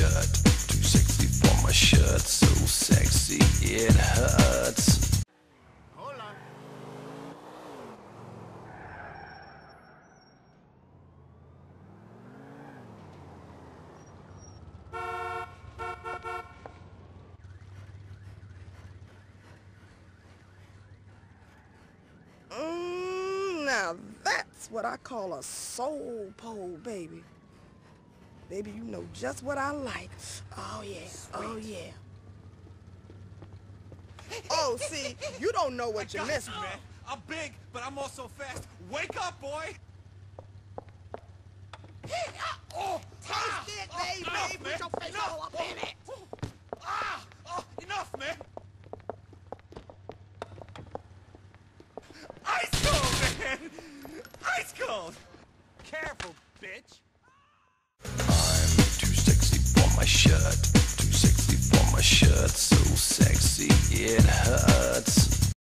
shirt. Too sexy for my shirt. So sexy it hurts. Hold on. Now that's what I call a soul pole, baby. Baby, you know just what I like. Oh yeah, oh yeah. Oh, see, you don't know what you're missing, man. I'm big, but I'm also fast. Wake up, boy! Oh, Taste it, baby. Put your face all up in it. Enough, man! Ice cold, man! Ice cold! Careful, bitch! I'm too sexy for my shirt. Too sexy for my shirt. So sexy it hurts.